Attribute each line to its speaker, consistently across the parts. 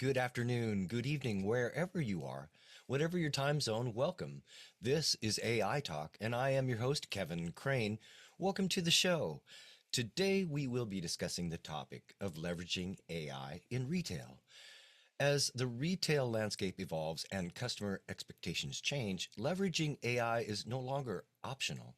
Speaker 1: good afternoon, good evening, wherever you are. Whatever your time zone, welcome. This is AI Talk, and I am your host, Kevin Crane. Welcome to the show. Today, we will be discussing the topic of leveraging AI in retail. As the retail landscape evolves and customer expectations change, leveraging AI is no longer optional.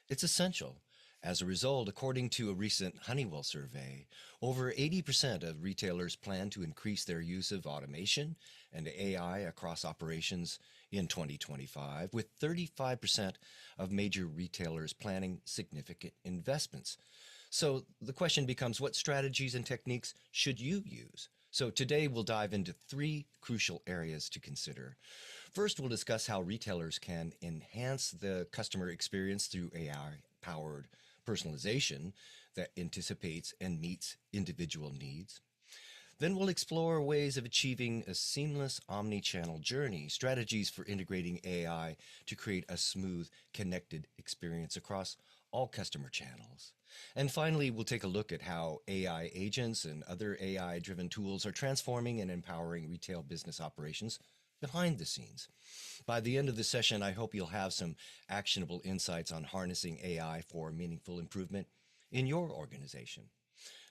Speaker 1: It's essential. As a result, according to a recent Honeywell survey, over 80% of retailers plan to increase their use of automation and AI across operations in 2025, with 35% of major retailers planning significant investments. So the question becomes, what strategies and techniques should you use? So today we'll dive into three crucial areas to consider. First, we'll discuss how retailers can enhance the customer experience through AI-powered personalization that anticipates and meets individual needs. Then we'll explore ways of achieving a seamless omni-channel journey, strategies for integrating AI to create a smooth, connected experience across all customer channels. And finally, we'll take a look at how AI agents and other AI-driven tools are transforming and empowering retail business operations behind the scenes. By the end of the session, I hope you'll have some actionable insights on harnessing AI for meaningful improvement in your organization.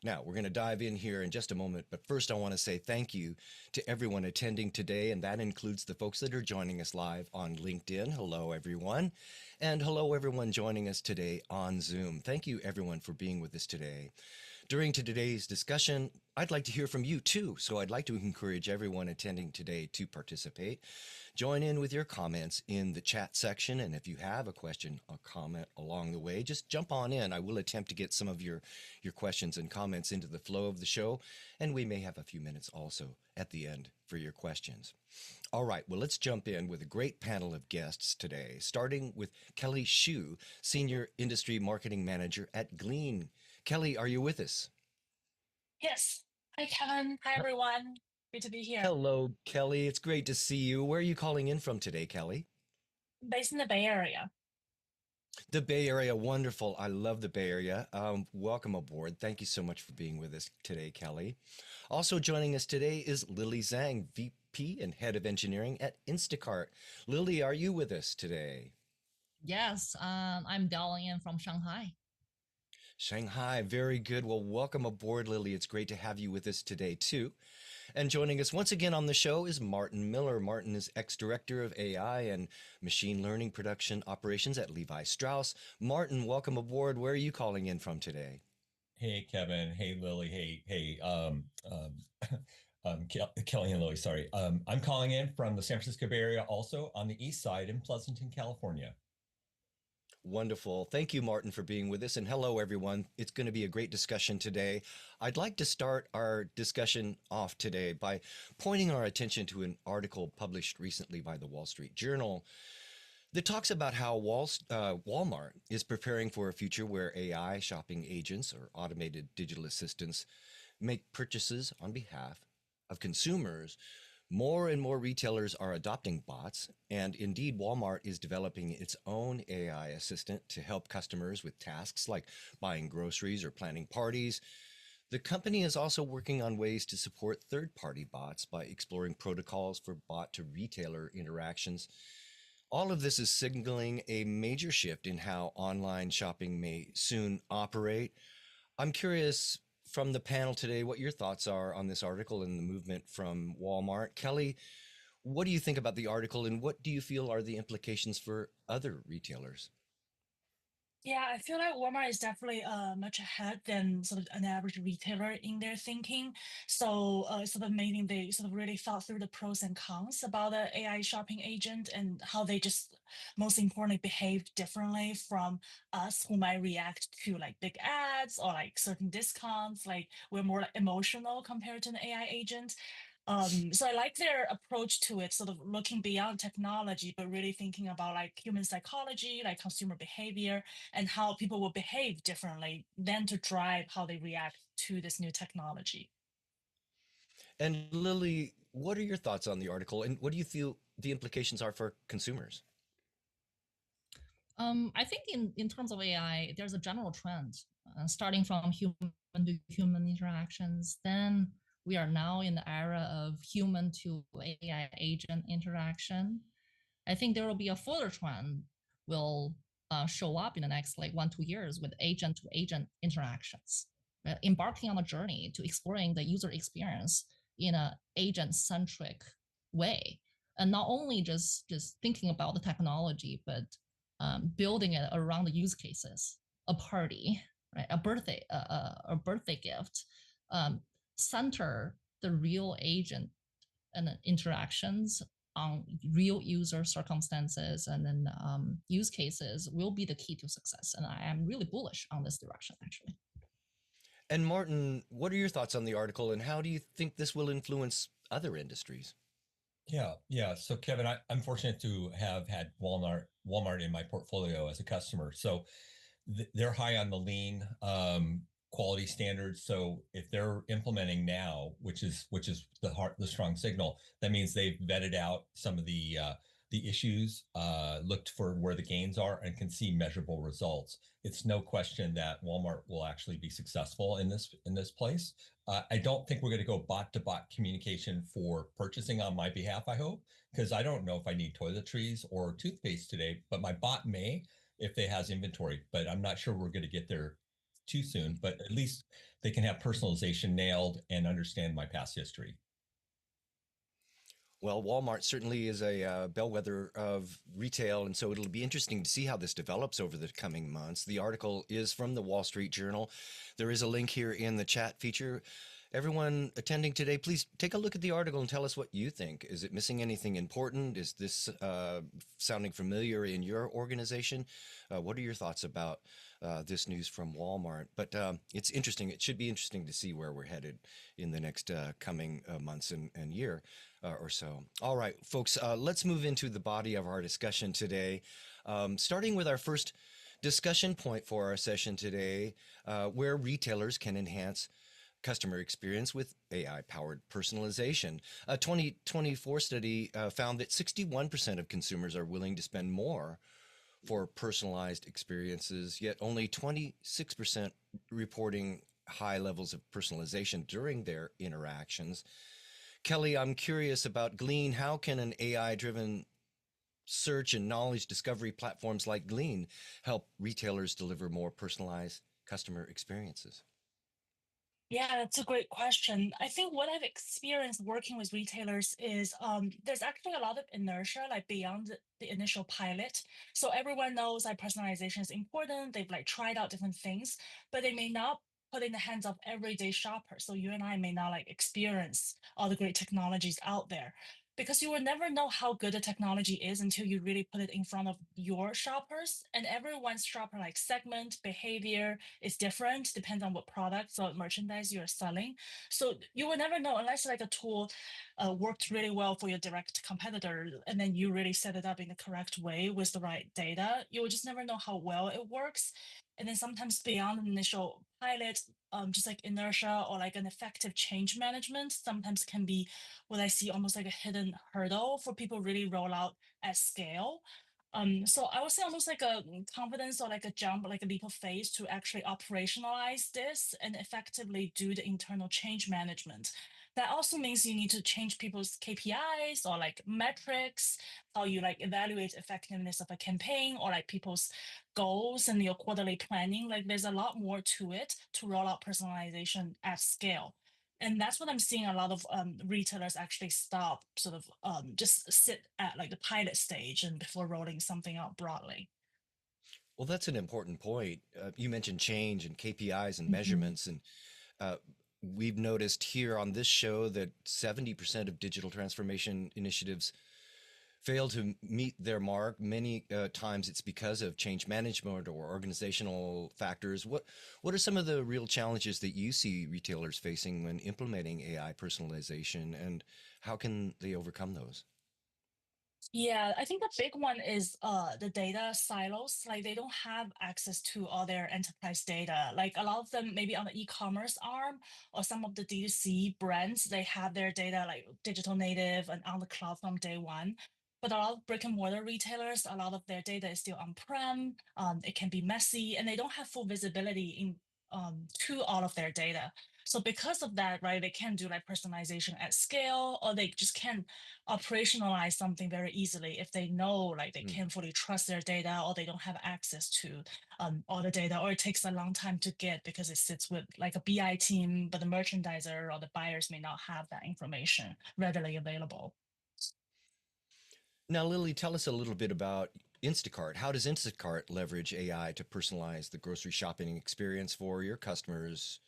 Speaker 1: Now, we're going to dive in here in just a moment, but first I want to say thank you to everyone attending today, and that includes the folks that are joining us live on LinkedIn. Hello, everyone. And hello, everyone joining us today on Zoom. Thank you, everyone, for being with us today. During today's discussion, I'd like to hear from you too, so I'd like to encourage everyone attending today to participate. Join in with your comments in the chat section, and if you have a question or comment along the way, just jump on in. I will attempt to get some of your questions and comments into the flow of the show, and we may have a few minutes also at the end for your questions. All right, well, let's jump in with a great panel of guests today, starting with Kelly Xu, Senior Industry Marketing Manager at Glean. Kelly, are you with us?
Speaker 2: Yes. Hi, Kevin. Hi, everyone. Good to be here.
Speaker 1: Hello, Kelly. It's great to see you. Where are you calling in from today, Kelly?
Speaker 2: Based in the Bay Area.
Speaker 1: The Bay Area, wonderful. I love the Bay Area. Welcome aboard. Thank you so much for being with us today, Kelly. Also joining us today is Lily Zhang, VP and Head of Engineering at Instacart. Lily, are you with us today?
Speaker 3: Yes, I'm dialing in from Shanghai.
Speaker 1: Shanghai, very good. Well, welcome aboard, Lily. It's great to have you with us today, too. And joining us once again on the show is Martin Miller. Martin is ex-director of AI and machine learning production operations at Levi Strauss. Martin, welcome aboard. Where are you calling in from today?
Speaker 4: Hey, Kevin. Hey, Lily. Kelly and Lily, sorry. I'm calling in from the San Francisco Bay Area, also on the east side in Pleasanton, California.
Speaker 1: Wonderful. Thank you, Martin, for being with us. And hello, everyone. It's going to be a great discussion today. I'd like to start our discussion off today by pointing our attention to an article published recently by the Wall Street Journal that talks about how Walmart is preparing for a future where AI shopping agents or automated digital assistants make purchases on behalf of consumers. More and more retailers are adopting bots, and indeed Walmart is developing its own AI assistant to help customers with tasks like buying groceries or planning parties. The company is also working on ways to support third-party bots by exploring protocols for bot to retailer interactions. All of this is signaling a major shift in how online shopping may soon operate. I'm curious from the panel today what your thoughts are on this article and the movement from Walmart. Kelly, what do you think about the article and what do you feel are the implications for other retailers?
Speaker 2: Yeah, I feel like Walmart is definitely much ahead than sort of an average retailer in their thinking. So sort of meaning they sort of really thought through the pros and cons about the AI shopping agent and how they just most importantly behave differently from us who might react to like big ads or like certain discounts. Like we're more like emotional compared to an AI agent. So I like their approach to it, sort of looking beyond technology, but really thinking about like human psychology, like consumer behavior, and how people will behave differently than to drive how they react to this new technology.
Speaker 1: And Lily, what are your thoughts on the article and what do you feel the implications are for consumers?
Speaker 3: I think in terms of AI, there's a general trend starting from human to human interactions, then we are now in the era of human to AI agent interaction. I think there will be a further trend will show up in the next like 1-2 years with agent to agent interactions, embarking on a journey to exploring the user experience in an agent centric way, and not only just thinking about the technology, but building it around the use cases, a party, right, a birthday gift, center the real agent and interactions on real user circumstances and then use cases will be the key to success. And I am really bullish on this direction, actually.
Speaker 1: And Martin, what are your thoughts on the article, and how do you think this will influence other industries?
Speaker 4: Yeah. So Kevin, I'm fortunate to have had Walmart in my portfolio as a customer. So they're high on the lean quality standards. So if they're implementing now, which is the strong signal, that means they've vetted out some of the issues, looked for where the gains are, and can see measurable results. It's no question that Walmart will actually be successful in this place. I don't think we're going to go bot to bot communication for purchasing on my behalf, I hope, because I don't know if I need toiletries or toothpaste today, but my bot may if they has inventory, but I'm not sure we're going to get there too soon, but at least they can have personalization nailed and understand my past history.
Speaker 1: Well, Walmart certainly is a bellwether of retail, and so it'll be interesting to see how this develops over the coming months. The article is from the Wall Street Journal. There is a link here in the chat feature. Everyone attending today, please take a look at the article and tell us what you think. Is it missing anything important? Is this sounding familiar in your organization? What are your thoughts about this news from Walmart? But it's interesting. It should be interesting to see where we're headed in the next coming months and year or so. All right, folks, let's move into the body of our discussion today, starting with our first discussion point for our session today, where retailers can enhance customer experience with AI-powered personalization. A 2024 study found that 61% of consumers are willing to spend more for personalized experiences, yet only 26% reporting high levels of personalization during their interactions. Kelly, I'm curious about Glean. How can an AI-driven search and knowledge discovery platforms like Glean help retailers deliver more personalized customer experiences?
Speaker 2: Yeah, that's a great question. I think what I've experienced working with retailers is there's actually a lot of inertia like beyond the initial pilot. So everyone knows like personalization is important. They've like tried out different things, but they may not put in the hands of everyday shoppers. So you and I may not like experience all the great technologies out there because you will never know how good the technology is until you really put it in front of your shoppers. And everyone's shopper like segment behavior is different, depends on what products or merchandise you're selling. So you will never know unless like a tool worked really well for your direct competitor, and then you really set it up in the correct way with the right data. You will just never know how well it works. And then sometimes beyond the initial pilot, just like inertia or like an effective change management sometimes can be what I see almost like a hidden hurdle for people really roll out at scale. So I would say almost like a confidence or like a jump, like a leap of faith to actually operationalize this and effectively do the internal change management. That also means you need to change people's KPIs or like metrics, how you like evaluate effectiveness of a campaign or like people's goals and your quarterly planning. Like there's a lot more to it to roll out personalization at scale. And that's what I'm seeing a lot of retailers actually stop, sort of just sit at like the pilot stage and before rolling something out broadly.
Speaker 1: Well, that's an important point. You mentioned change and KPIs and
Speaker 2: Mhm.
Speaker 1: measurements, and uh, we've noticed here on this show that 70% of digital transformation initiatives fail to meet their mark. Many times it's because of change management or organizational factors. What are some of the real challenges that you see retailers facing when implementing AI personalization, and how can they overcome those?
Speaker 2: Yeah, I think the big one is the data silos. Like they don't have access to all their enterprise data. Like a lot of them, maybe on the e-commerce arm or some of the D2C brands, they have their data like digital native and on the cloud from day one. But a lot of brick and mortar retailers, a lot of their data is still on-prem. It can be messy, and they don't have full visibility in to all of their data. So because of that, right, they can't do like personalization at scale, or they just can't operationalize something very easily if they know like they
Speaker 1: Mm.
Speaker 2: can't fully trust their data, or they don't have access to all the data, or it takes a long time to get because it sits with like a BI team, but the merchandiser or the buyers may not have that information readily available.
Speaker 1: Now, Lily, tell us a little bit about Instacart. How does Instacart leverage AI to personalize the grocery shopping experience for your customers?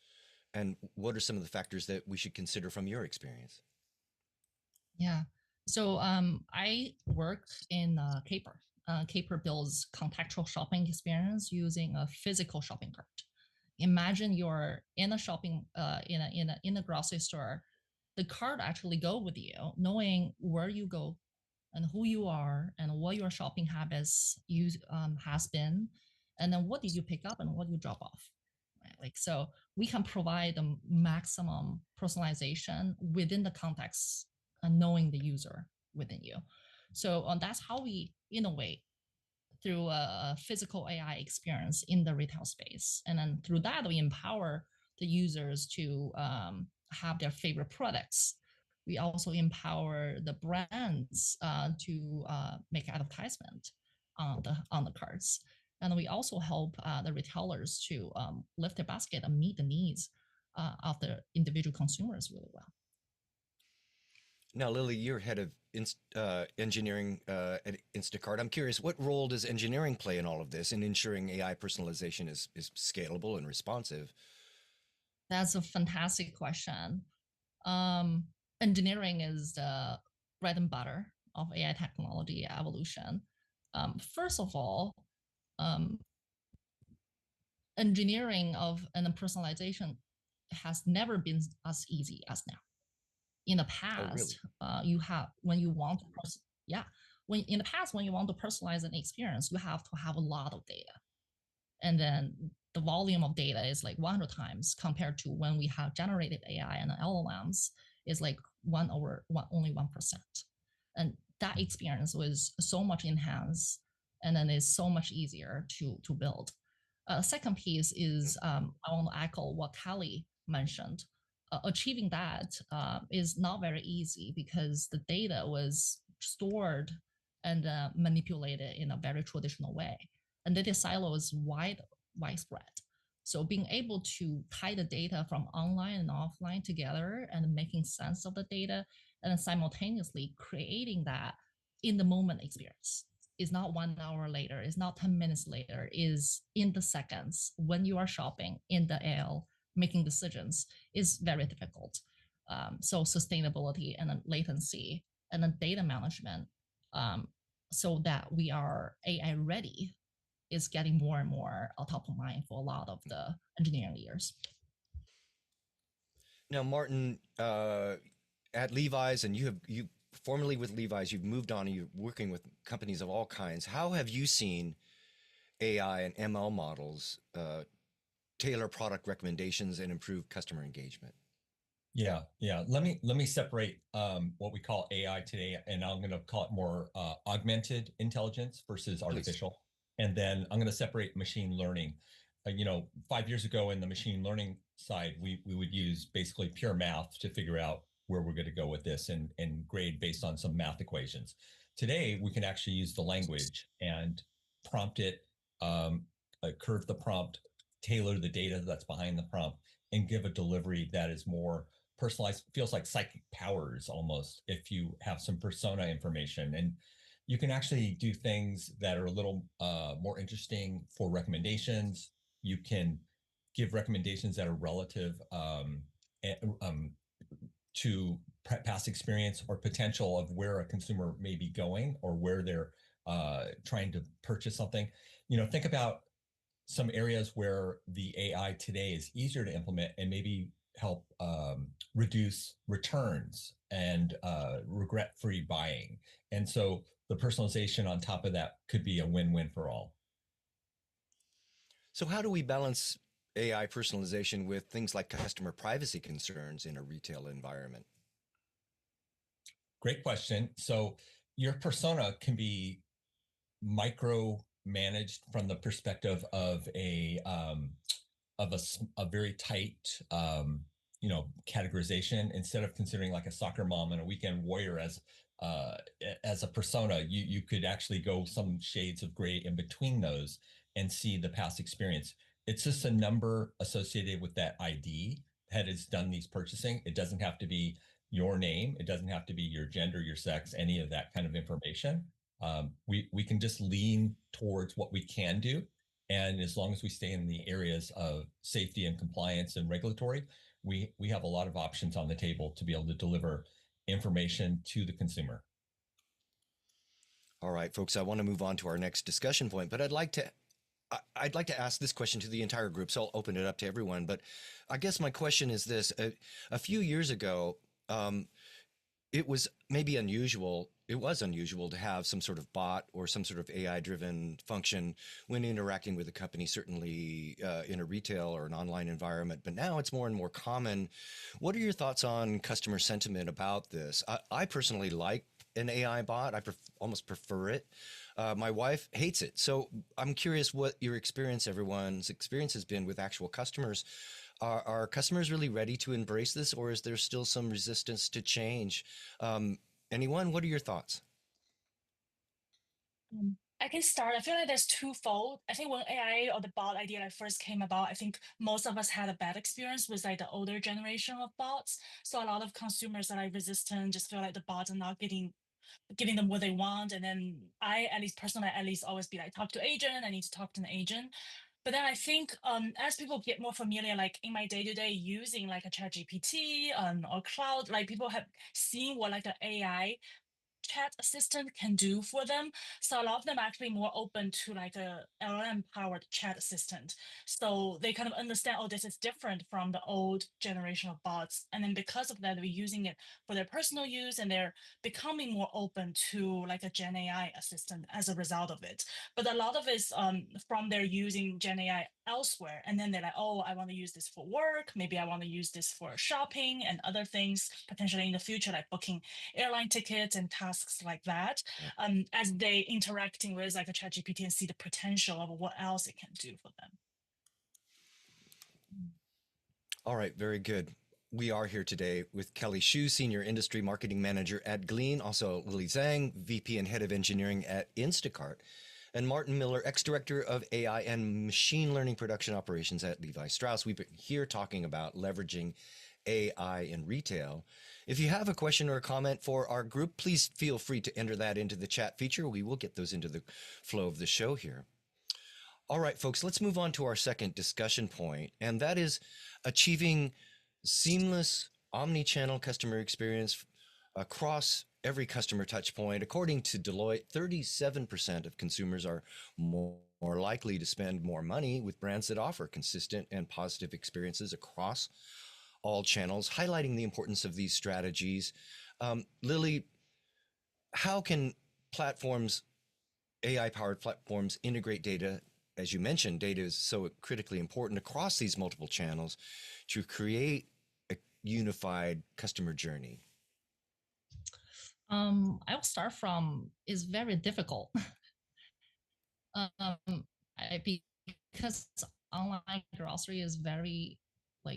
Speaker 1: And what are some of the factors that we should consider from your experience?
Speaker 3: Yeah. So I work in Caper. Caper builds contextual shopping experience using a physical shopping cart. Imagine you're in a shopping in a grocery store. The cart actually go with you, knowing where you go and who you are and what your shopping habits has been, and then what did you pick up and what you drop off. Right? Like so, we can provide the maximum personalization within the context and knowing the user within you. So that's how we innovate through a physical AI experience in the retail space. And then through that, we empower the users to have their favorite products. We also empower the brands to make advertisement on the cards. And we also help the retailers to lift their basket and meet the needs of the individual consumers really well.
Speaker 1: Now, Lily, you're head of engineering at Instacart. I'm curious, what role does engineering play in all of this in ensuring AI personalization is scalable and responsive?
Speaker 3: That's a fantastic question. Um, Engineering is the bread and butter of AI technology evolution. First of all, um, engineering of and personalization has never been as easy as now. In the
Speaker 1: Oh, really?
Speaker 3: past, you have when you want to yeah, when in the past when you want to personalize an experience, you have to have a lot of data, and then the volume of data is like 100 times compared to when we have generated AI and LLMs is like only 1%. And that experience was so much enhanced and then it's so much easier to build. Second piece is I want to echo what Kelly mentioned. Achieving that is not very easy because the data was stored and manipulated in a very traditional way. And data silo is widespread. So being able to tie the data from online and offline together and making sense of the data and then simultaneously creating that in the moment experience is not 1 hour later, is not 10 minutes later, is in the seconds when you are shopping in the aisle, making decisions is very difficult. So sustainability and then latency and then data management so that we are AI ready is getting more and more top of mind for a lot of the engineering leaders.
Speaker 1: Now, Martin, at Levi's, and you formerly with Levi's, you've moved on and you're working with companies of all kinds. How have you seen AI and ML models tailor product recommendations and improve customer engagement?
Speaker 4: Yeah. Let me separate what we call AI today, and I'm going to call it more augmented intelligence versus artificial. Please. And then I'm going to separate machine learning. 5 years ago in the machine learning side, we would use basically pure math to figure out where we're going to go with this and grade based on some math equations. Today, we can actually use the language and prompt it, curve the prompt, tailor the data that's behind the prompt, and give a delivery that is more personalized, feels like psychic powers almost if you have some persona information. And you can actually do things that are a little more interesting for recommendations. You can give recommendations that are relative to past experience or potential of where a consumer may be going or where they're trying to purchase something. Think about some areas where the AI today is easier to implement and maybe help reduce returns and regret-free buying. And so the personalization on top of that could be a win-win for all.
Speaker 1: So how do we balance AI personalization with things like customer privacy concerns in a retail environment?
Speaker 4: Great question. So your persona can be micro managed from the perspective of a very tight categorization. Instead of considering like a soccer mom and a weekend warrior as a persona, you could actually go some shades of gray in between those and see the past experience. It's just a number associated with that ID that has done these purchasing. It doesn't have to be your name. It doesn't have to be your gender, your sex, any of that kind of information. We can just lean towards what we can do. And as long as we stay in the areas of safety and compliance and regulatory, we have a lot of options on the table to be able to deliver information to the consumer.
Speaker 1: All right, folks, I want to move on to our next discussion point, but I'd like to ask this question to the entire group, so I'll open it up to everyone. But I guess my question is this: a few years ago, it was maybe unusual. It was unusual to have some sort of bot or some sort of AI-driven function when interacting with a company, certainly in a retail or an online environment. But now it's more and more common. What are your thoughts on customer sentiment about this? I personally like an AI bot. I almost prefer it. My wife hates it. So I'm curious what everyone's experience has been with actual customers. Are customers really ready to embrace this, or is there still some resistance to change? Anyone, what are your thoughts?
Speaker 2: I can start. I feel like there's twofold. I think when AI or the bot idea like first came about, I think most of us had a bad experience with like the older generation of bots. So a lot of consumers are like resistant, just feel like the bots are not giving them what they want. And then I, at least personally, at least always be like, talk to agent. I need to talk to an agent. But then I think as people get more familiar, like in my day-to-day using like a chat GPT or cloud, like people have seen what like the AI chat assistant can do for them. So a lot of them are actually more open to like a LLM powered chat assistant. So they kind of understand, oh, this is different from the old generation of bots. And then because of that, they're using it for their personal use and they're becoming more open to like a Gen AI assistant as a result of it. But a lot of it's from their using Gen AI elsewhere. And then they're like, oh, I want to use this for work. Maybe I want to use this for shopping and other things potentially in the future, like booking airline tickets and tasks like that, as they interacting with like a chat GPT and see the potential of what else it can do for them.
Speaker 1: All right, very good. We are here today with Kelly Xu, Senior Industry Marketing Manager at Glean, also Lily Zhang, VP and Head of Engineering at Instacart, and Martin Miller, Ex-Director of AI and Machine Learning Production Operations at Levi Strauss. We've been here talking about leveraging AI in retail. If you have a question or a comment for our group, please feel free to enter that into the chat feature. We will get those into the flow of the show here. All right, folks, let's move on to our second discussion point, and that is achieving seamless omni-channel customer experience across every customer touch point. According to Deloitte, 37% of consumers are more likely to spend more money with brands that offer consistent and positive experiences across all channels, highlighting the importance of these strategies. Lily, how can AI-powered platforms integrate data? As you mentioned, data is so critically important across these multiple channels to create a unified customer journey.
Speaker 3: I will start from it's very difficult. Because online grocery is very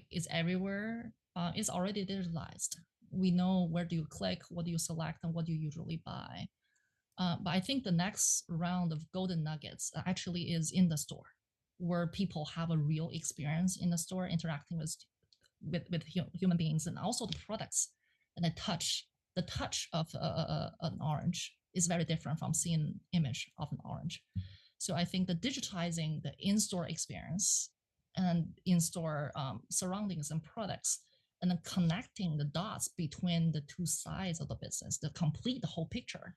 Speaker 3: it's everywhere. It's already digitalized. We know where do you click, what do you select, and what do you usually buy. But I think the next round of golden nuggets actually is in the store, where people have a real experience in the store interacting with human beings, and also the products and the touch of an orange is very different from seeing an image of an orange. So I think the digitizing the in-store experience and in-store surroundings and products, and then connecting the dots between the two sides of the business to complete the whole picture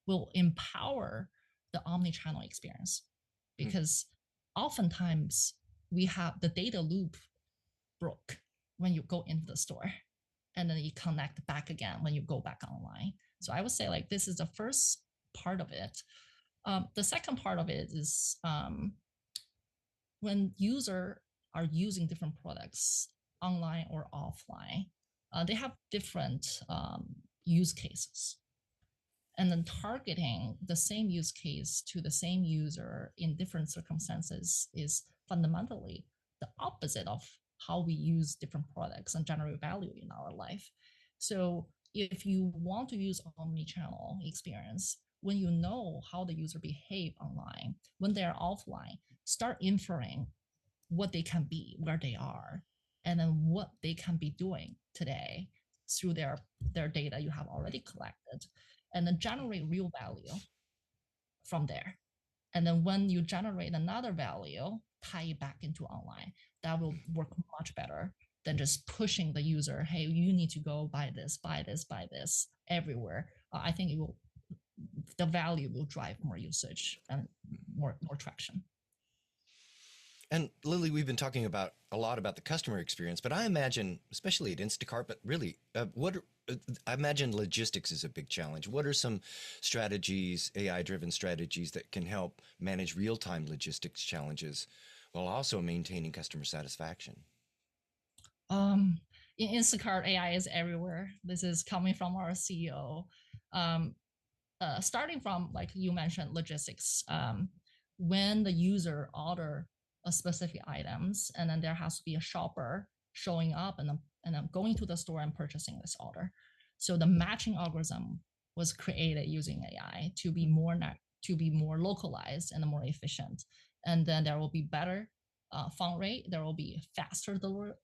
Speaker 3: will empower the omni-channel experience. Because oftentimes we have the data loop broke when you go into the store, and then you connect back again when you go back online. So I would say this is the first part of it. The second part of it is when users are using different products online or offline, they have different use cases. And then targeting the same use case to the same user in different circumstances is fundamentally the opposite of how we use different products and generate value in our life. So if you want to use omni-channel experience, when you know how the user behave online, when they're offline, start inferring what they can be, where they are, and then what they can be doing today through their data you have already collected, and then generate real value from there. And then when you generate another value, tie it back into online. That will work much better than just pushing the user, hey, you need to go buy this, buy this, buy this everywhere. I think the value will drive more usage and more traction.
Speaker 1: And Lily, we've been talking about a lot about the customer experience, but I imagine, especially at Instacart, but really, I imagine logistics is a big challenge. What are some strategies, AI-driven strategies that can help manage real-time logistics challenges while also maintaining customer satisfaction?
Speaker 3: In Instacart, AI is everywhere. This is coming from our CEO. Starting from, like you mentioned, logistics. When the user order a specific items, and then there has to be a shopper showing up and then going to the store and purchasing this order. So the matching algorithm was created using AI to be more localized and more efficient. And then there will be better font rate. There will be faster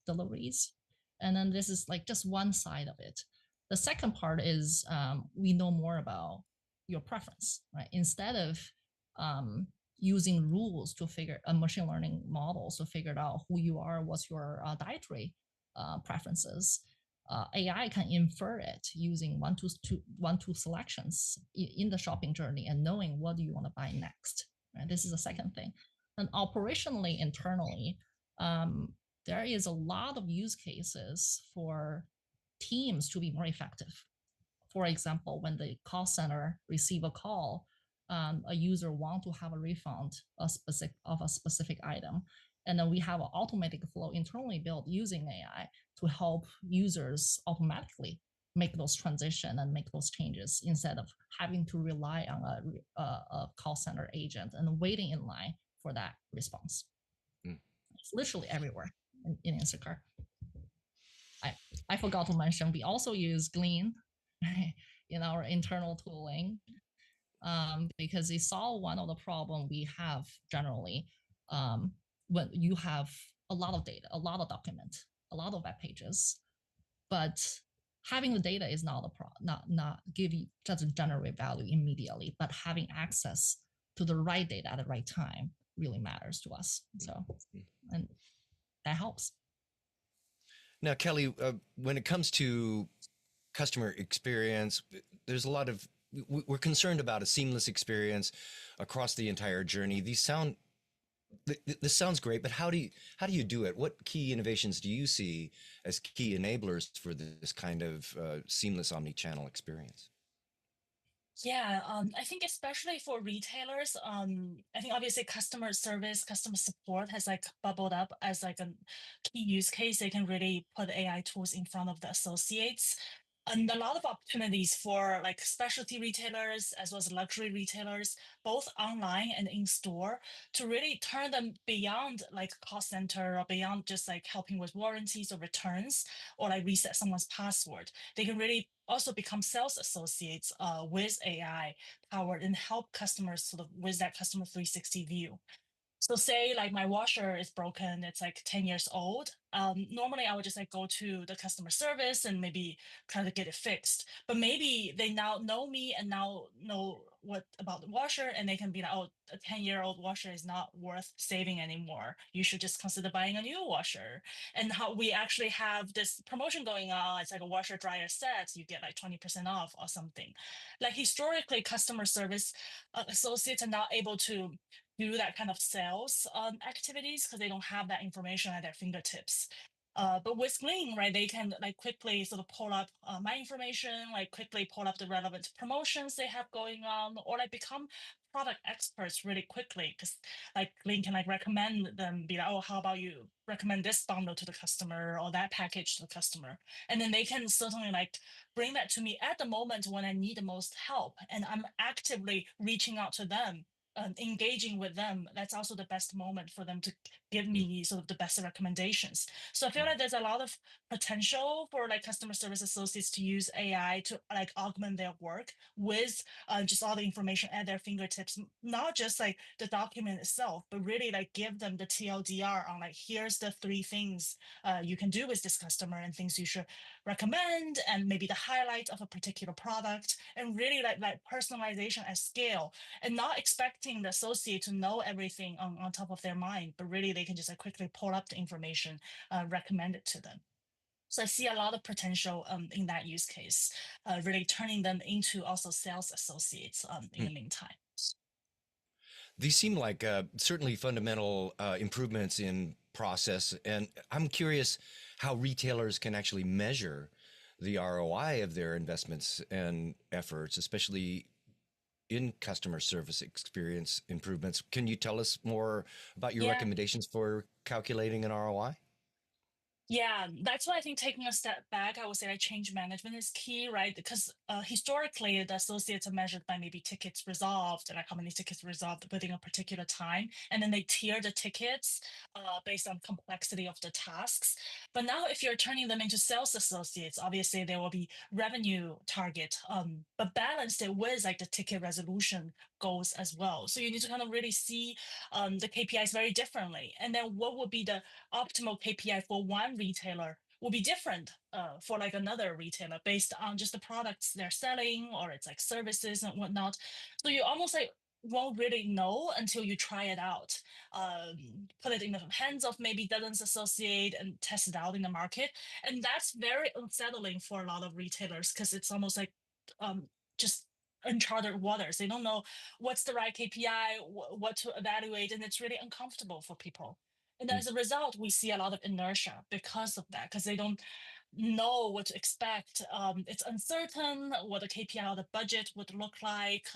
Speaker 3: deliveries. And then this is like just one side of it. The second part is we know more about your preference, right? Instead of using rules to figure machine learning models to figure out who you are, what's your dietary preferences. AI can infer it using one to selections in the shopping journey and knowing what do you want to buy next. Right? This is the second thing. And operationally, internally, there is a lot of use cases for teams to be more effective. For example, when the call center receive a call, a user want to have a refund of a specific item. And then we have an automatic flow internally built using AI to help users automatically make those transitions and make those changes instead of having to rely on a call center agent and waiting in line for that response. It's literally everywhere in Instacart. I forgot to mention, we also use Glean in our internal tooling. Because they solve one of the problem we have generally when you have a lot of data, a lot of document, a lot of web pages, but having the data is not not give you doesn't generate value immediately, but having access to the right data at the right time really matters to us. So, and that helps.
Speaker 1: Now, Kelly, when it comes to customer experience, there's a lot of we're concerned about a seamless experience across the entire journey. This sounds great, but how do you do it? What key innovations do you see as key enablers for this kind of seamless omni-channel experience?
Speaker 2: Yeah, I think especially for retailers, I think obviously customer service, customer support has like bubbled up as like a key use case. They can really put AI tools in front of the associates. And a lot of opportunities for like specialty retailers as well as luxury retailers, both online and in store, to really turn them beyond like call center or beyond just like helping with warranties or returns or like reset someone's password. They can really also become sales associates with AI powered and help customers sort of with that customer 360 view. So say like my washer is broken, it's like 10 years old. Normally I would just like go to the customer service and maybe try to get it fixed. But maybe they now know me and now know what about the washer, and they can be like, oh, a 10-year-old washer is not worth saving anymore. You should just consider buying a new washer. And how we actually have this promotion going on. It's like a washer dryer set, you get like 20% off or something. Like historically, customer service associates are not able to do that kind of sales activities because they don't have that information at their fingertips. But with Glean, right, they can like quickly sort of pull up my information, like quickly pull up the relevant promotions they have going on, or like become product experts really quickly because like Glean can like recommend them, be like, oh, how about you recommend this bundle to the customer or that package to the customer? And then they can certainly like bring that to me at the moment when I need the most help. And I'm actively reaching out to them engaging with them, that's also the best moment for them to give me sort of the best recommendations. So I feel like there's a lot of potential for like customer service associates to use AI to like augment their work with just all the information at their fingertips, not just like the document itself, but really like give them the TLDR on like, here's the 3 things you can do with this customer and things you should recommend, and maybe the highlight of a particular product, and really like personalization at scale, and not expecting the associate to know everything on top of their mind, but really they can just like quickly pull up the information, recommend it to them. So I see a lot of potential in that use case, really turning them into also sales associates in the meantime.
Speaker 1: These seem like certainly fundamental improvements in process. And I'm curious how retailers can actually measure the ROI of their investments and efforts, especially in customer service experience improvements. Can you tell us more about your
Speaker 2: Yeah.
Speaker 1: recommendations for calculating an ROI?
Speaker 2: Yeah, that's why I think taking a step back, I would say like change management is key, right? Because historically, the associates are measured by maybe tickets resolved, like how many tickets resolved within a particular time, and then they tier the tickets based on complexity of the tasks. But now, if you're turning them into sales associates, obviously there will be revenue target, but balanced it with like the ticket resolution goals as well. So you need to kind of really see the KPIs very differently, and then what would be the optimal KPI for one retailer will be different for like another retailer based on just the products they're selling or it's like services and whatnot. So you almost like won't really know until you try it out, put it in the hands of maybe dozens associate and test it out in the market. And that's very unsettling for a lot of retailers because it's almost like just uncharted waters. They don't know what's the right KPI, what to evaluate, and it's really uncomfortable for people. And
Speaker 1: Mm.
Speaker 2: as a result, we see a lot of inertia because of that, because they don't know what to expect. It's uncertain what the KPI or the budget would look like,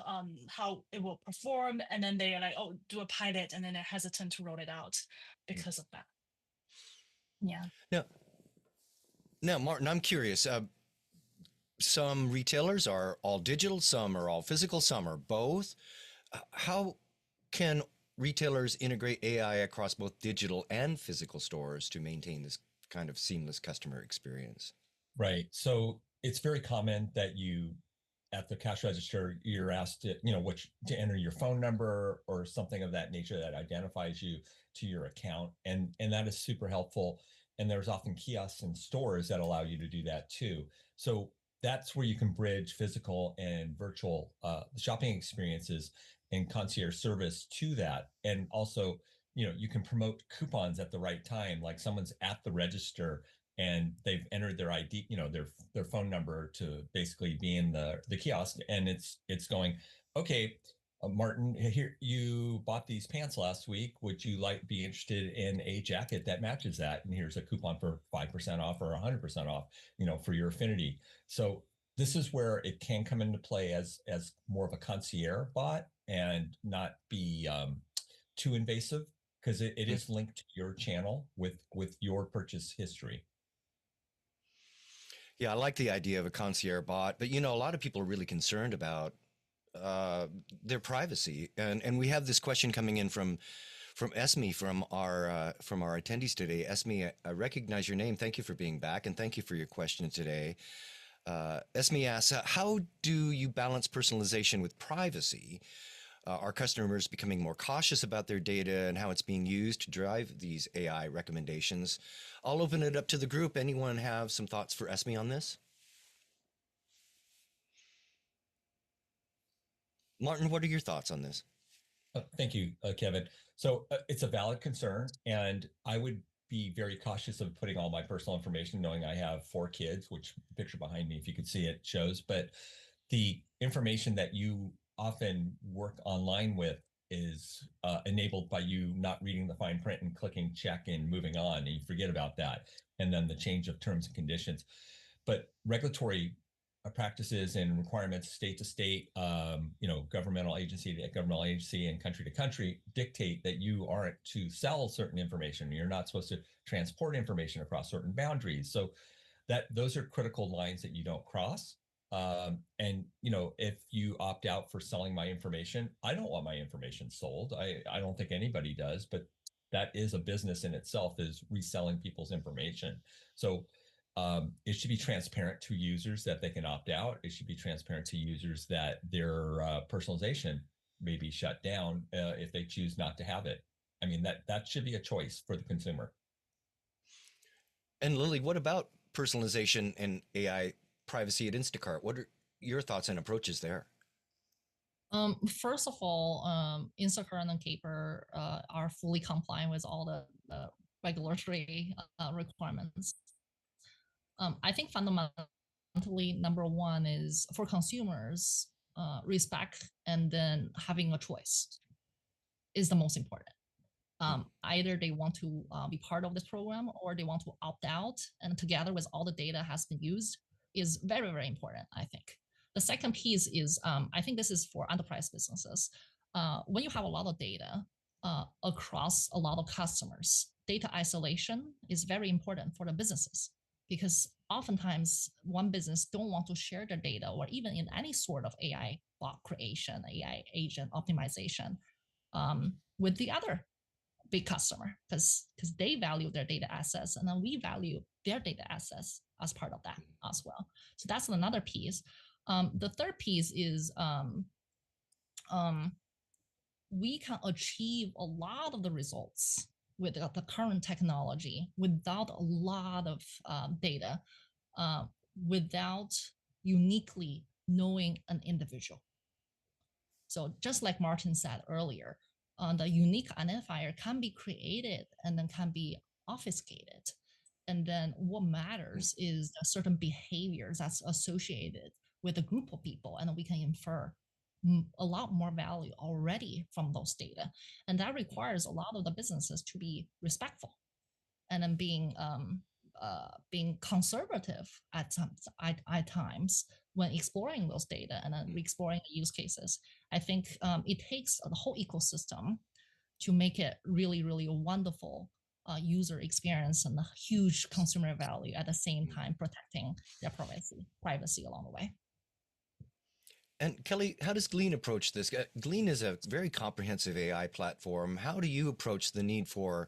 Speaker 2: how it will perform. And then they're like, oh, do a pilot. And then they're hesitant to roll it out because of that. Yeah.
Speaker 1: Now, Martin, I'm curious. Some retailers are all digital, some are all physical, some are both. How can retailers integrate AI across both digital and physical stores to maintain this kind of seamless customer experience?
Speaker 4: Right. So it's very common that you, at the cash register, you're asked to, to enter your phone number or something of that nature that identifies you to your account. And that is super helpful. And there's often kiosks in stores that allow you to do that too. So that's where you can bridge physical and virtual shopping experiences and concierge service to that. And also, you can promote coupons at the right time, like someone's at the register and they've entered their ID, their phone number to basically be in the kiosk, and it's going, okay, Martin, here, you bought these pants last week. Would you be interested in a jacket that matches that? And here's a coupon for 5% off or 100% off, for your affinity. So this is where it can come into play as more of a concierge bot and not be too invasive, because it is linked to your channel with your purchase history.
Speaker 1: Yeah, I like the idea of a concierge bot, but a lot of people are really concerned about their privacy, and we have this question coming in from Esme from our attendees today. Esme, I recognize your name. Thank you for being back, and thank you for your question today. Esme asks, how do you balance personalization with privacy? Are customers becoming more cautious about their data and how it's being used to drive these AI recommendations? I'll open it up to the group. Anyone have some thoughts for Esme on this? Martin, what are your thoughts on this?
Speaker 4: Thank you, Kevin. So it's a valid concern, and I would be very cautious of putting all my personal information, knowing I have 4 kids, which the picture behind me, if you could see it, shows. But the information that you often work online with is enabled by you not reading the fine print and clicking check and moving on, and you forget about that, and then the change of terms and conditions. But regulatory practices and requirements, state to state, governmental agency to governmental agency, and country to country, dictate that you aren't to sell certain information. You're not supposed to transport information across certain boundaries. So those are critical lines that you don't cross. And if you opt out for selling my information, I don't want my information sold. I don't think anybody does, but that is a business in itself, is reselling people's information. So it should be transparent to users that they can opt out. It should be transparent to users that their personalization may be shut down if they choose not to have it. I mean, that should be a choice for the consumer.
Speaker 1: And Lily, what about personalization and AI privacy at Instacart? What are your thoughts and approaches there?
Speaker 3: First of all, Instacart and Caper are fully compliant with all the regulatory requirements. I think fundamentally, number one is for consumers, respect and then having a choice is the most important. Either they want to be part of this program or they want to opt out, and together with all the data has been used is very, very important, I think. The second piece is, I think this is for enterprise businesses. When you have a lot of data across a lot of customers, data isolation is very important for the businesses, because oftentimes one business don't want to share their data, or even in any sort of AI bot creation, AI agent optimization, with the other big customer, because they value their data assets, and then we value their data assets as part of that as well. So that's another piece. The third piece is we can achieve a lot of the results with the current technology without a lot of data, without uniquely knowing an individual. So just like Martin said earlier, the unique identifier can be created and then can be obfuscated. And then what matters is a certain behaviors that's associated with a group of people, and we can infer a lot more value already from those data. And that requires a lot of the businesses to be respectful and then being conservative at times when exploring those data and then exploring use cases. I think it takes the whole ecosystem to make it really, really a wonderful user experience and a huge consumer value at the same time protecting their privacy along the way.
Speaker 1: And Kelly, how does Glean approach this? Glean is a very comprehensive AI platform. How do you approach the need for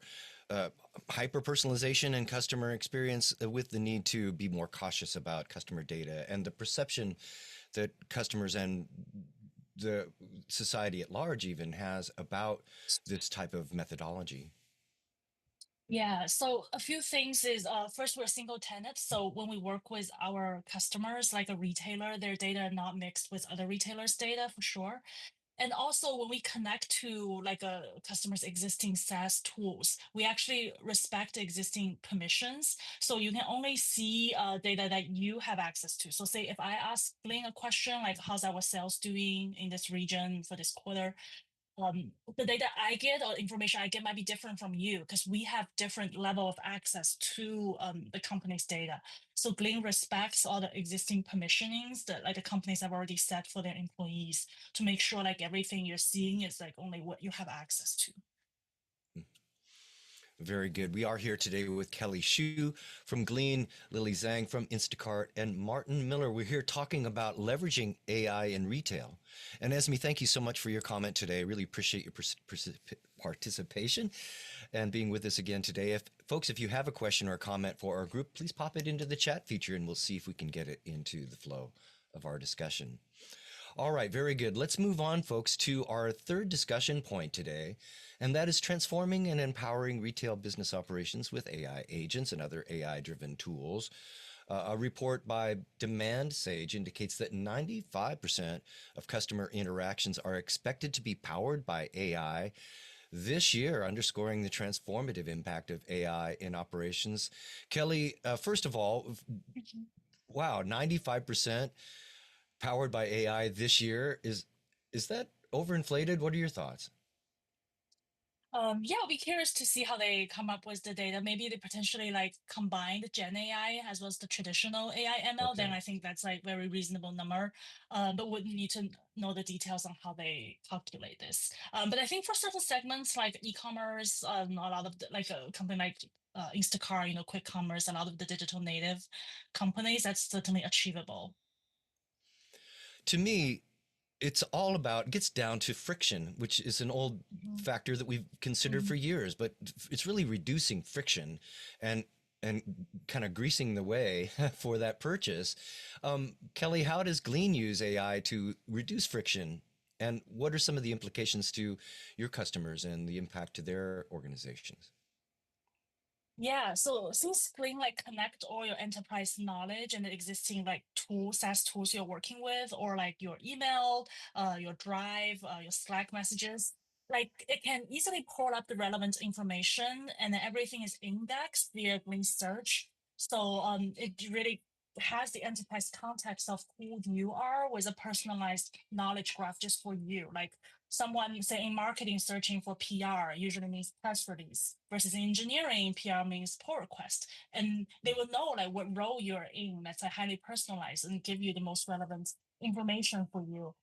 Speaker 1: hyper personalization and customer experience with the need to be more cautious about customer data and the perception that customers and the society at large even has about this type of methodology?
Speaker 2: Yeah, so a few things is first, we're single tenant. So when we work with our customers, like a retailer, their data are not mixed with other retailers' data for sure. And also when we connect to like a customer's existing SaaS tools, we actually respect existing permissions. So you can only see data that you have access to. So say if I ask Glenn a question like how's our sales doing in this region for this quarter, the data I get or information I get might be different from you because we have different level of access to the company's data. So Glean respects all the existing permissionings that like the companies have already set for their employees to make sure like everything you're seeing is like only what you have access to.
Speaker 1: Very good. We are here today with Kelly Xu from Glean, Lily Zhang from Instacart, and Martin Miller. We're here talking about leveraging AI in retail. And Esme, thank you so much for your comment today. I really appreciate your participation and being with us again today. If you have a question or a comment for our group, please pop it into the chat feature and we'll see if we can get it into the flow of our discussion. All right, very good. Let's move on, folks, to our third discussion point today, and that is transforming and empowering retail business operations with AI agents and other AI-driven tools. A report by Demand Sage indicates that 95% of customer interactions are expected to be powered by AI this year, underscoring the transformative impact of AI in operations. Kelly, first of all, wow, 95% powered by AI this year. Is that overinflated? What are your thoughts?
Speaker 2: Yeah, I'll be curious to see how they come up with the data. Maybe they potentially like combined Gen AI as well as the traditional AI ML. Then
Speaker 1: Okay.
Speaker 2: I think that's like very reasonable number. But would need to know the details on how they calculate this. But I think for certain segments like e-commerce, a lot of like a company like Instacart, quick commerce, a lot of the digital native companies, that's certainly achievable.
Speaker 1: To me, it's all about gets down to friction, which is an old
Speaker 2: Mhm.
Speaker 1: factor that we've considered for
Speaker 2: Mhm.
Speaker 1: years, but it's really reducing friction and and kind of greasing the way for that purchase. Kelly, how does Glean use AI to reduce friction? And what are some of the implications to your customers and the impact to their organizations?
Speaker 2: Yeah, so since Spring like connect all your enterprise knowledge and the existing like tools, SaaS tools you're working with, or like your email, your Drive, your Slack messages, like it can easily pull up the relevant information, and then everything is indexed via Green Search. So it really has the enterprise context of who you are with a personalized knowledge graph just for you. Like someone say in marketing searching for PR usually means press release versus in engineering PR means pull request. And they will know like what role you're in that's like highly personalized and give you the most relevant information for you.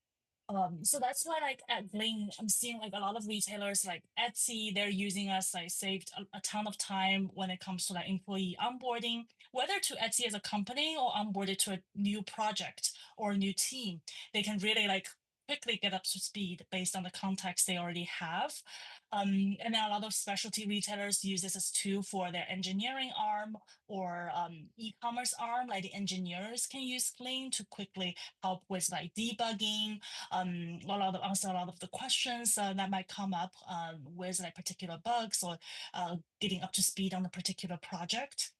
Speaker 2: So that's why like at Bling, I'm seeing like a lot of retailers like Etsy, they're using us, like saved a ton of time when it comes to like employee onboarding, whether to Etsy as a company or onboarded to a new project or a new team, they can really like quickly get up to speed based on the context they already have. And then a lot of specialty retailers use this as tool for their engineering arm or e-commerce arm, like the engineers can use Glean to quickly help with like debugging, a lot of answer a lot of the questions that might come up with like particular bugs or getting up to speed on a particular project.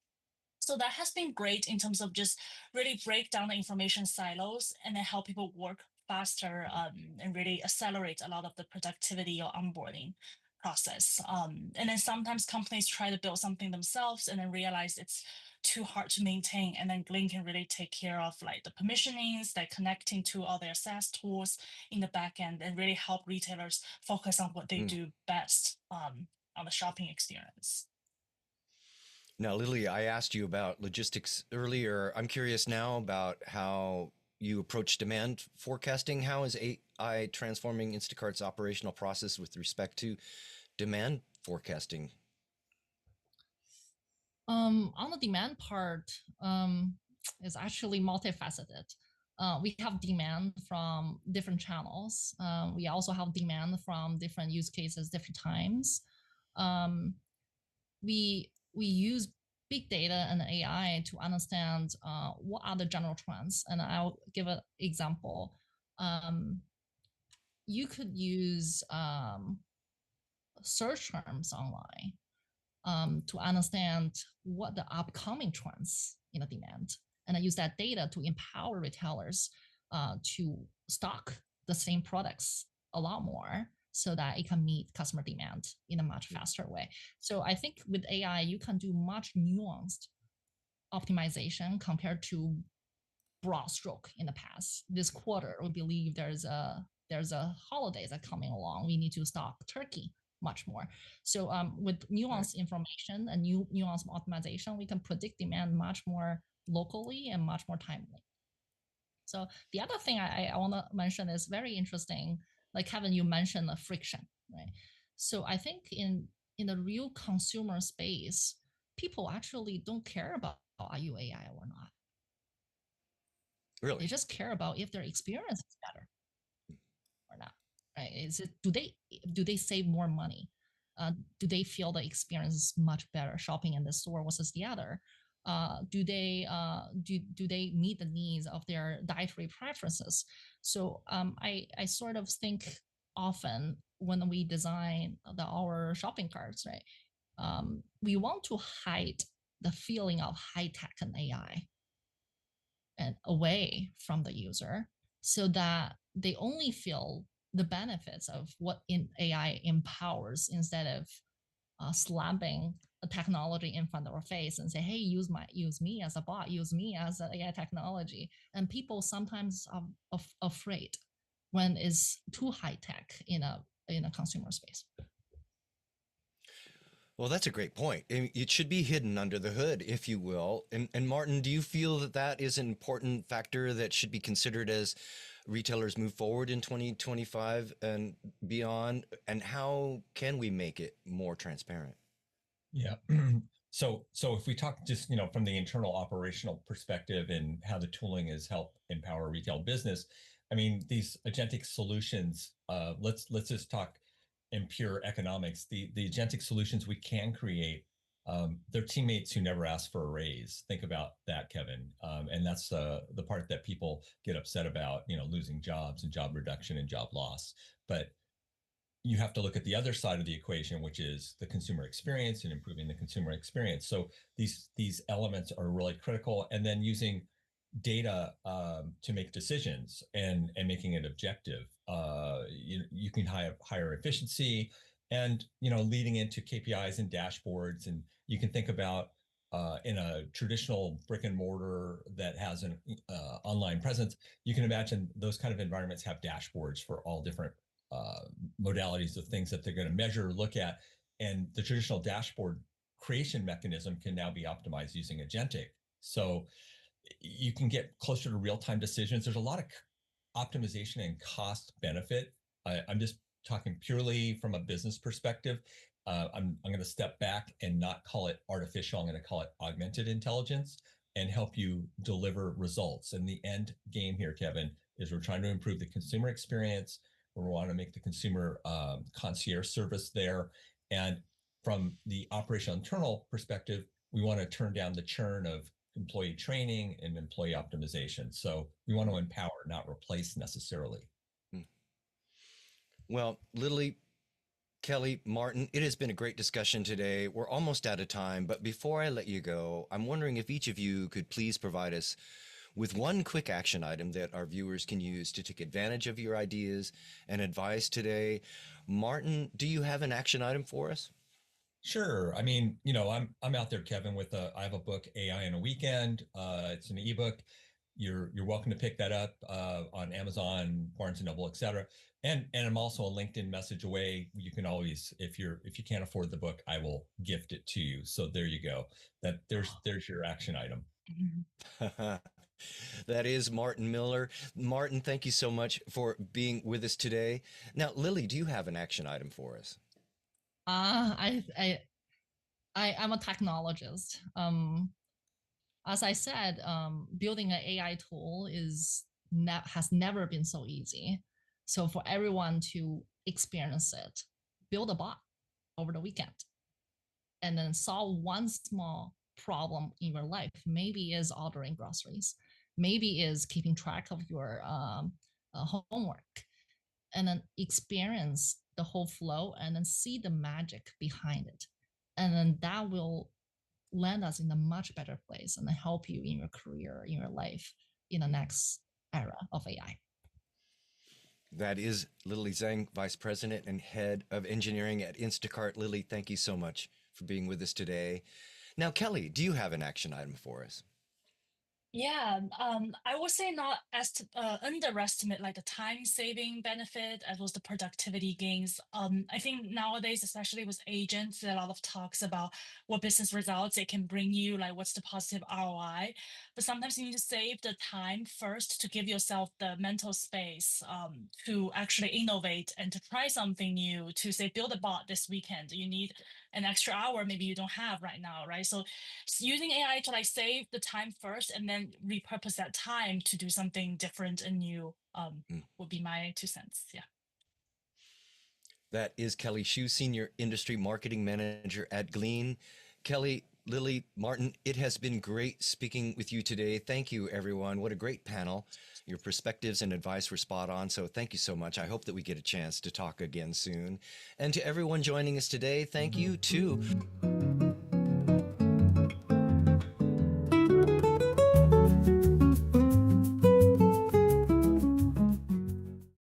Speaker 2: So that has been great in terms of just really break down the information silos and then help people work faster and really accelerate a lot of the productivity or onboarding process. And then sometimes companies try to build something themselves and then realize it's too hard to maintain. And then Glean can really take care of like the permissionings, like connecting to all their SaaS tools in the back end and really help retailers focus on what they
Speaker 1: Mm.
Speaker 2: do best on the shopping experience.
Speaker 1: Now, Lily, I asked you about logistics earlier. I'm curious now about how you approach demand forecasting. How is AI transforming Instacart's operational process with respect to demand forecasting?
Speaker 3: On the demand part, is actually multifaceted. We have demand from different channels. We also have demand from different use cases, different times. Um, we use big data and AI to understand what are the general trends. And I'll give an example. Um, you could use search terms online to understand what the upcoming trends in the demand, and I use that data to empower retailers to stock the same products a lot more so that it can meet customer demand in a much faster way. So I think with AI, you can do much nuanced optimization compared to broad stroke in the past. This quarter, we believe there's a holiday that coming along. We need to stock turkey much more. So with nuanced information and nuanced optimization, we can predict demand much more locally and much more timely. So the other thing I want to mention is very interesting. Like Kevin, you mentioned the friction, right? So I think in the real consumer space, people actually don't care about are you AI or not. They
Speaker 1: Really?
Speaker 3: just care about if their experience is better or not. Right? Is it do they save more money? Do they feel the experience is much better shopping in the store versus the other? Do they meet the needs of their dietary preferences? So I sort of think often when we design our shopping carts, right? We want to hide the feeling of high tech and AI and away from the user so that they only feel the benefits of what AI empowers instead of slapping a technology in front of our face and say, "Hey, use me as a bot, use me as an AI technology." And people sometimes are afraid when it's too high tech in a consumer space.
Speaker 1: Well, that's a great point. It should be hidden under the hood, if you will. And Martin, do you feel that that is an important factor that should be considered as retailers move forward in 2025 and beyond? And how can we make it more transparent?
Speaker 4: Yeah. So if we talk just, from the internal operational perspective and how the tooling has helped empower retail business, I mean, these agentic solutions, let's just talk in pure economics. The agentic solutions we can create, they're teammates who never ask for a raise. Think about that, Kevin. And that's the part that people get upset about, losing jobs and job reduction and job loss. But you have to look at the other side of the equation, which is the consumer experience and improving the consumer experience. So these elements are really critical. And then using data to make decisions and making it objective. You can higher efficiency, and leading into KPIs and dashboards. And you can think about in a traditional brick and mortar that has an online presence, you can imagine those kind of environments have dashboards for all different modalities of things that they're going to measure, look at, and the traditional dashboard creation mechanism can now be optimized using agentic. So you can get closer to real-time decisions. There's a lot of optimization and cost benefit. I'm just talking purely from a business perspective. I'm going to step back and not call it artificial. I'm going to call it augmented intelligence and help you deliver results. And the end game here, Kevin, is we're trying to improve the consumer experience. We want to make the consumer concierge service there. And from the operational internal perspective, we want to turn down the churn of employee training and employee optimization. So we want to empower, not replace necessarily.
Speaker 1: Well, Lily, Kelly, Martin, it has been a great discussion today. We're almost out of time, but before I let you go, I'm wondering if each of you could please provide us with one quick action item that our viewers can use to take advantage of your ideas and advice today. Martin, do you have an action item for us?
Speaker 4: Sure. I mean, I'm out there, Kevin, with I have a book, AI in a Weekend. It's an ebook. You're welcome to pick that up on Amazon, Barnes and Noble, et cetera. And I'm also a LinkedIn message away. You can always, if you can't afford the book, I will gift it to you. So there you go. There's your action item.
Speaker 1: That is Martin Miller. Martin, thank you so much for being with us today. Now, Lily, do you have an action item for us?
Speaker 3: I'm a technologist. As I said, building an AI tool has never been so easy. So for everyone to experience it, build a bot over the weekend, and then solve one small problem in your life. Maybe is ordering groceries, maybe is keeping track of your homework, and then experience the whole flow and then see the magic behind it. And then that will land us in a much better place and help you in your career, in your life, in the next era of AI.
Speaker 1: That is Lily Zhang, Vice President and Head of Engineering at Instacart. Lily, thank you so much for being with us today. Now, Kelly, do you have an action item for us?
Speaker 2: Yeah, I would say not underestimate like the time saving benefit as well as the productivity gains. I think nowadays, especially with agents, there are a lot of talks about what business results it can bring you, like what's the positive ROI. But sometimes you need to save the time first to give yourself the mental space to actually innovate and to try something new, to say build a bot this weekend. You need an extra hour maybe you don't have right now, right? So using AI to like save the time first and then repurpose that time to do something different and new would be my 2 cents. Yeah.
Speaker 1: That is Kelly Xu, Senior Industry Marketing Manager at Glean. Kelly, Lily, Martin, it has been great speaking with you today. Thank you, everyone. What a great panel. Your perspectives and advice were spot on. So thank you so much. I hope that we get a chance to talk again soon. And to everyone joining us today, thank you too.